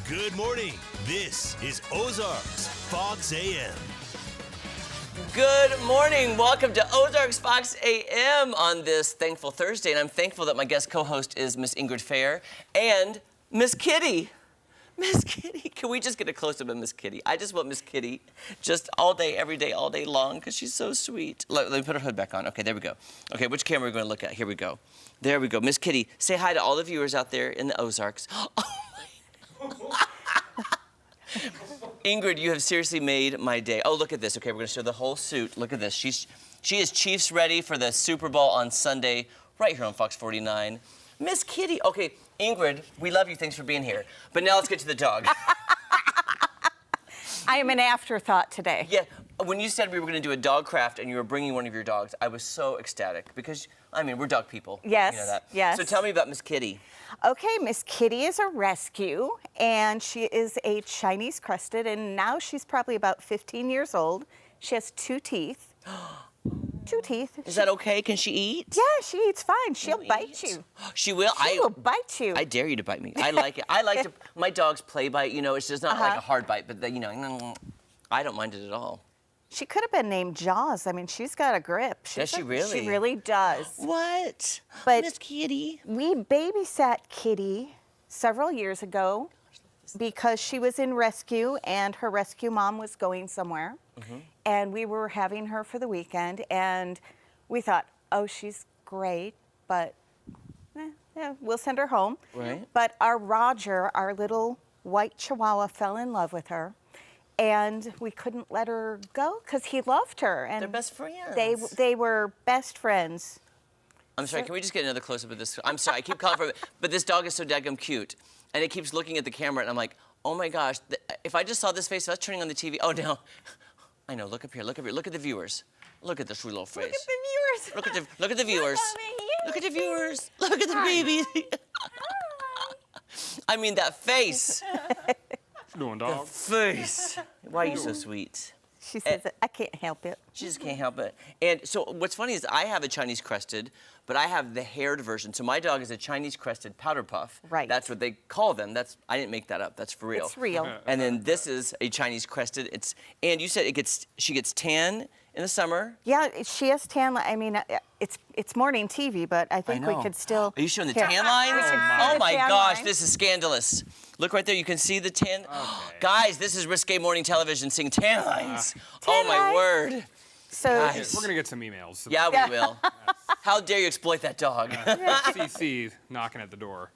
Good morning. This is Ozarks Fox AM. Good morning. Welcome to Ozarks Fox AM on this thankful Thursday. And I'm thankful that my guest co-host is Miss Ingrid Fair and Miss Kitty. Miss Kitty. Can we just get a close-up of Miss Kitty? I just want Miss Kitty just all day, every day, all day long because she's so sweet. Let me put her hood back on. Okay, there we go. Okay, which camera are we going to look at? Here we go. There we go. Miss Kitty, say hi to all the viewers out there in the Ozarks. Ingrid, you have seriously made my day. Oh, look at this. Okay, we're going to show the whole suit. Look at this. She is Chiefs ready for the Super Bowl on Sunday right here on Fox 49. Miss Kitty. Okay, Ingrid, we love you. Thanks for being here. But now let's get to the dog. I am an afterthought today. Yeah, when you said we were going to do a dog craft and you were bringing one of your dogs, I was so ecstatic because, I mean, we're dog people. Yes, you know that. yes. So tell me about Miss Kitty. Okay, Miss Kitty is a rescue, and she is a Chinese crested, and now she's probably about 15 years old. She has 2 teeth. 2 teeth. Is that okay? Can she eat? Yeah, she eats fine. She'll bite you. She will? She will bite you. I dare you to bite me. I like it. I like to, my dogs play bite, you know, it's just not like a hard bite, but, you know, I don't mind it at all. She could have been named Jaws. I mean, she's got a grip. Does she really? She really does. What? But Miss Kitty. we babysat Kitty several years ago because she was in rescue and her rescue mom was going somewhere. And we were having her for the weekend, and we thought, oh, she's great, but yeah, we'll send her home. Right. But our Roger, our little white Chihuahua, fell in love with her. And we couldn't let her go because he loved her. And They're best friends. They were best friends. I'm sorry, can we just get another close-up of this? I'm sorry, I keep calling for it, but this dog is so daggum cute. And it keeps looking at the camera, and I'm like, oh my gosh, if I just saw this face, if I was turning on the TV, oh no. I know, look up here, look up here, look at the viewers. Look at this sweet little face. Look at the viewers. Look at the viewers. Look at the viewers. Look at the babies. I mean, that face. What you doing, dog? Face. Why are you so sweet? She says, I can't help it. She just can't help it. And so what's funny is I have a Chinese crested, but I have the haired version. So my dog is a Chinese crested powder puff. Right. That's what they call them. I didn't make that up. That's for real. It's real. And then this is a Chinese crested. And you said she gets tan in the summer. Yeah, she has tan. I mean, it's morning TV, but I think we could still. Are you showing the Here. tan lines? We can see Oh the my tan gosh, lines. this is scandalous. Look right there, you can see the tan. Okay. Guys, this is risque morning television seeing tan lines. Oh Tan my lines. word. So Guys. We're gonna get some emails. Yeah, we will. How dare you exploit that dog? CC knocking at the door.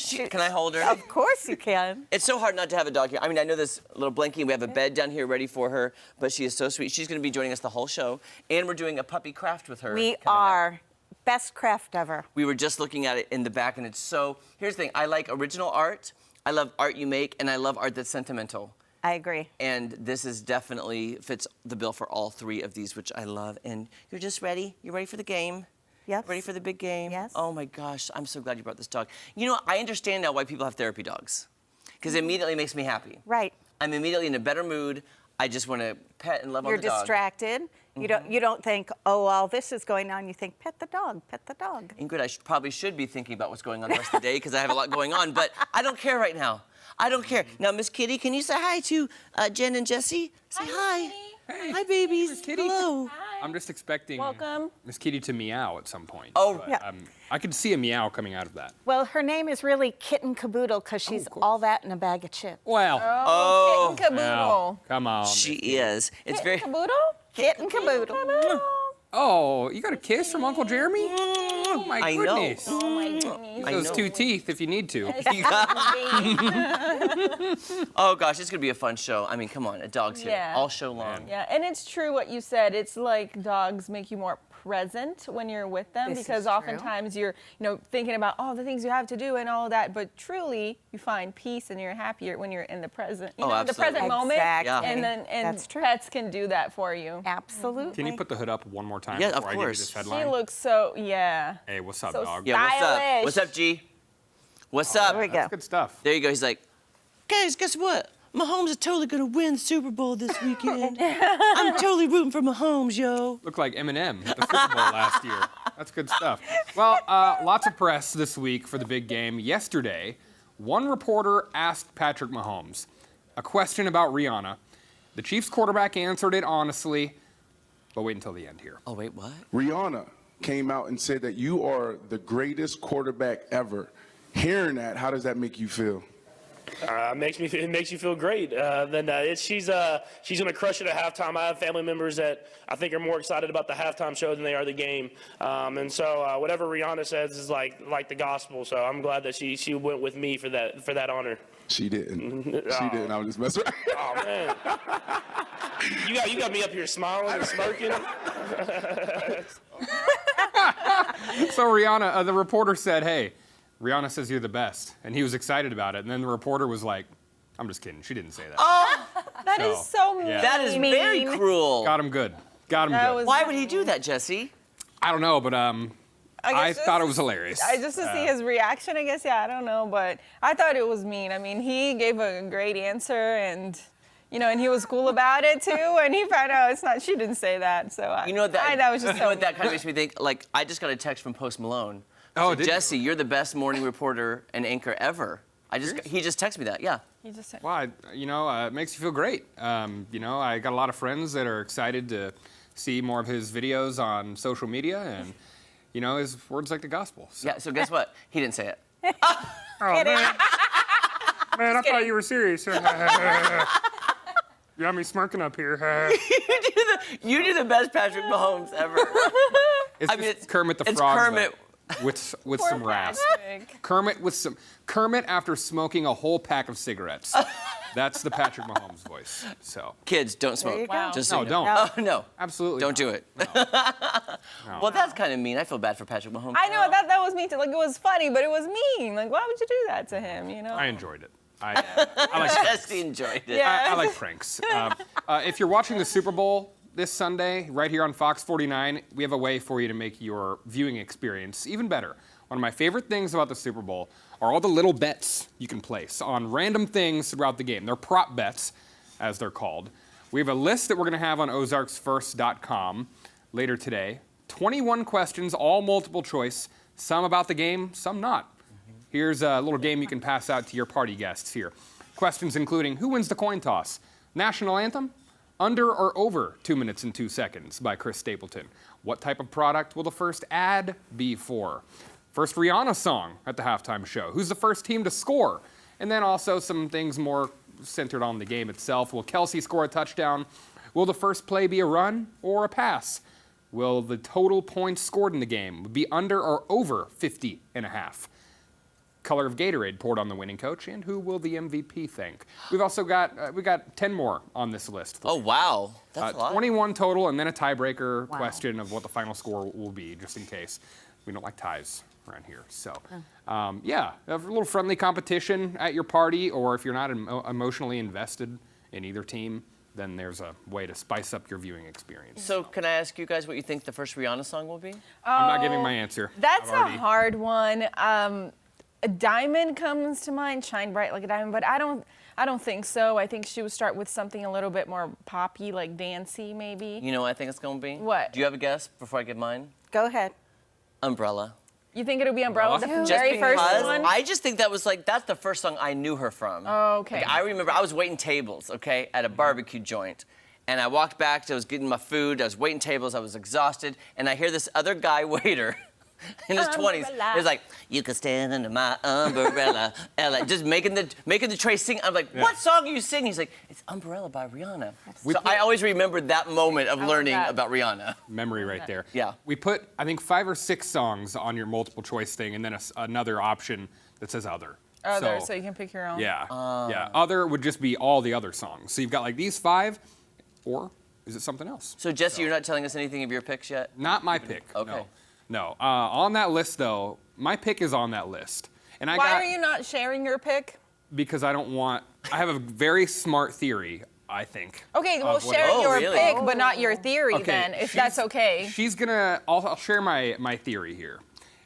Can I hold her? of course you can. It's so hard not to have a dog here. I mean, I know this little Blanky, we have a bed down here ready for her, but she is so sweet. She's going to be joining us the whole show, and we're doing a puppy craft with her. We coming up. are best craft ever. We were just looking at it in the back, and it's so, here's the thing, I like original art, I love art you make, and I love art that's sentimental. I agree. And this is definitely fits the bill for all 3 of these, which I love. And you're just ready? You're ready for the game? Yep. Ready for the big game? Yes. Oh my gosh, I'm so glad you brought this dog. You know, I understand now why people have therapy dogs. Because it immediately makes me happy. Right. I'm immediately in a better mood. I just want to pet and love You're on the dog. distracted. You don't think, oh, all this is going on. You think, pet the dog, pet the dog. Ingrid, I probably should be thinking about what's going on the rest of the day because I have a lot going on, but I don't care right now. I don't care. Now, Miss Kitty, can you say hi to Jen and Jesse? Say hi. Hey. Hi, babies. Miss Kitty. Hello. I'm just expecting Welcome. Miss Kitty to meow at some point. Oh, but, yeah. I could see a meow coming out of that. Well, her name is really Kitten Caboodle because she's cool. all that in a bag of chips. Well, Oh, Kitten Caboodle. now, come on. she is. It's very. Caboodle? Kitten Caboodle. Oh, you got a kiss from Uncle Jeremy? Oh my I know. goodness. Oh my goodness. Use I those know. 2 teeth if you need to. Oh gosh, it's gonna be a fun show. I mean, come on, a dog's here Yeah. all show long. Yeah, and it's true what you said. It's like dogs make you more present when you're with them This because is true. oftentimes you're, thinking about all the things you have to do and all of that, but truly you find peace and you're happier when you're in the present. Oh, the absolutely. present moment. Exactly. Yeah. And then That's true. pets can do that for you. Absolutely. Can you put the hood up one more time Yeah, of before I give you course. this She headline? looks so, yeah. Hey, what's up, so dog? Yeah, what's up? Stylish. What's up, G? What's up? There we go. That's good stuff. There you go. He's like, guys, guess what? Mahomes is totally gonna win Super Bowl this weekend. I'm totally rooting for Mahomes, yo. Looked like Eminem at the Super Bowl last year. That's good stuff. Well, lots of press this week for the big game. Yesterday one reporter asked Patrick Mahomes a question about Rihanna. The Chiefs quarterback answered it honestly, but wait until the end here. Oh, wait, what? Rihanna came out and said that you are the greatest quarterback ever. Hearing that, how does that make you feel? It makes you feel great. She's gonna crush it at halftime. I have family members that I think are more excited about the halftime show than they are the game. And so whatever Rihanna says is like the gospel. So I'm glad that she went with me for that honor. She didn't. She didn't. I was just messing around. Oh man, you got me up here smiling and smirking. So Rihanna, the reporter said, hey, Rihanna says you're the best. And he was excited about it. And then the reporter was like, I'm just kidding. She didn't say that. Oh, That is so mean. yeah. that is very cruel. Got him good. Got him That good. was- Why would he do that, Jesse? I don't know, but I guess thought it just- was hilarious. Just to see his reaction, I guess, yeah, I don't know, but I thought it was mean. I mean, he gave a great answer and, and he was cool about it too, and he found out she didn't say that, so You know what that, that was just you know so what that kind of makes me think? Like, I just got a text from Post Malone. Oh, Said, did you? Jesse, you're the best morning reporter and anchor ever. He just texted me that, yeah. He just said, Well, it makes you feel great. I got a lot of friends that are excited to see more of his videos on social media, and, his words like the gospel. So. Yeah, so guess what? He didn't say it. Oh, man. Man, I thought you were serious. You got me smirking up here. You do the best Patrick Mahomes ever. It's I mean, just Kermit the it's Frog, Kermit. but with Poor some rasp. Patrick. Kermit after smoking a whole pack of cigarettes. That's the Patrick Mahomes voice. So Kids, don't smoke. you go. Wow. Just so no, you know. don't. Oh, no. Absolutely Don't not. do it. Well, that's kind of mean. I feel bad for Patrick Mahomes. I know, that was mean too. Like, it was funny, but it was mean. Like, why would you do that to him, I enjoyed it. I like pranks. Jesse enjoyed it. Yeah. I like pranks. If you're watching the Super Bowl this Sunday, right here on Fox 49, we have a way for you to make your viewing experience even better. One of my favorite things about the Super Bowl are all the little bets you can place on random things throughout the game. They're prop bets, as they're called. We have a list that we're going to have on ozarksfirst.com later today. 21 questions, all multiple choice, some about the game, some not. Here's a little game you can pass out to your party guests here. Questions including, who wins the coin toss? National anthem? Under or over 2 minutes and 2 seconds by Chris Stapleton? What type of product will the first ad be for? First Rihanna song at the halftime show? Who's the first team to score? And then also some things more centered on the game itself. Will Kelsey score a touchdown? Will the first play be a run or a pass? Will the total points scored in the game be under or over 50.5? Color of Gatorade poured on the winning coach, and who will the MVP thank? We've also got 10 more on this list. Oh, wow. That's a lot. 21 total, and then a tiebreaker question of what the final score will be, just in case. We don't like ties around here. So, a little friendly competition at your party, or if you're not emotionally invested in either team, then there's a way to spice up your viewing experience. So can I ask you guys what you think the first Rihanna song will be? I'm not giving my answer. That's I've already- a hard one. A diamond comes to mind, shine bright like a diamond, but I don't think so. I think she would start with something a little bit more poppy, like dancey, maybe. You know what I think it's going to be? What? Do you have a guess before I give mine? Go ahead. Umbrella. You think it'll be Umbrella, the Just very first because one? I just think that's the first song I knew her from. Oh, okay. Like, I remember I was waiting tables, okay, at a barbecue joint. And I walked back, I was getting my food, I was waiting tables, I was exhausted, and I hear this other guy waiter in his 20s. Umbrella. He's like, you can stand under my umbrella, Ella. Just making the tray sing. I'm like, what song are you singing? He's like, it's Umbrella by Rihanna. So I always remembered that moment of learning that. about Rihanna. Memory right there. Yeah. We put, I think, 5 or 6 songs on your multiple choice thing, and then another option that says other. Other, so you can pick your own. Yeah. Yeah. Other would just be all the other songs. So you've got like these 5, or is it something else? So Jesse, you're not telling us anything of your picks yet? Not my pick. Okay. No. On that list, though, my pick is on that list. And Why are you not sharing your pick? Because I don't want, I have a very smart theory, I think. Okay, well, of what share Oh, your really? pick, but not your theory Okay, then, if that's okay. She's gonna, I'll share my theory here.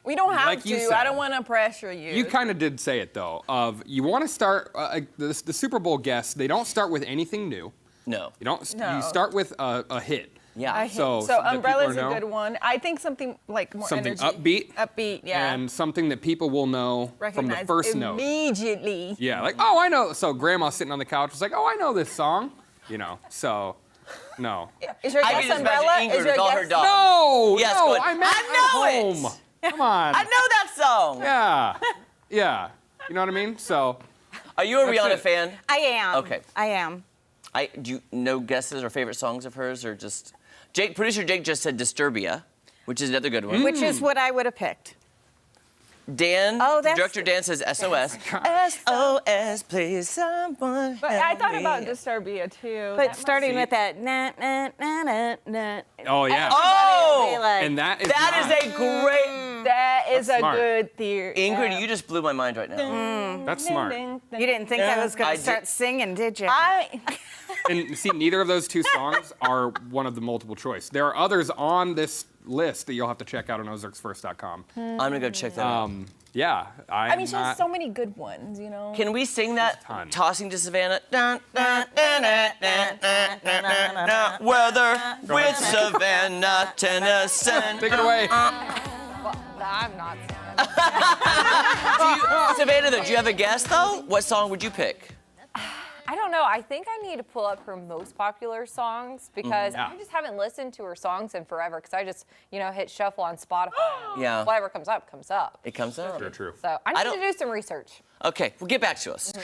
We don't have like you to. said. I don't want to pressure you. You kind of did say it, though, of you want to start, the Super Bowl guests, they don't start with anything new. No. You don't. No. You start with a hit. Yeah. So something that Umbrella's people a know. good one. I think something like more Something energy. upbeat. Upbeat, yeah. And something that people will know from the Recognize first note. immediately. Yeah, like, oh, I know. So grandma sitting on the couch was like, oh, I know this song. You know, so, no. Is your I guess can just Umbrella? imagine Ingrid Is your with all her guess- dogs. No, Yes, no, good. I meant I know at it. home. Come on. I know that song. Yeah, yeah. You know what I mean? So, Are you a That's Rihanna it. fan? I am. Okay. I am. Do you know guesses or favorite songs of hers, or just producer Jake just said Disturbia, which is another good one. Which is what I would have picked. Dan, Oh, that's- director Dan says SOS. SOS, please someone. But I help thought me. about Disturbia too. But starting with that na na na na na. oh yeah. Oh, And that is that not- is a great. that is a smart. good theory. Ingrid, you just blew my mind right now. That's smart. You didn't think I was going I to start did. singing, did you? And see, neither of those two songs are one of the multiple choice. There are others on this list that you'll have to check out on ozarksfirst.com. I'm gonna go check that out. Yeah, I mean, she has so many good ones, you know. Can we sing that? ton. Tossing to Savannah. Dun, dun, dun, dun, dun, dun, dun, dun, dun. Weather with Savannah, Tennessee. Take it away. I'm not. Savannah, though, do you have a guess though? What song would you pick? I don't know. I think I need to pull up her most popular songs because Yeah. I just haven't listened to her songs in forever because I just, hit shuffle on Spotify. Yeah. Whatever comes up, comes up. It comes out. True. So I I need to don't- do some research. Okay, well, get back to us.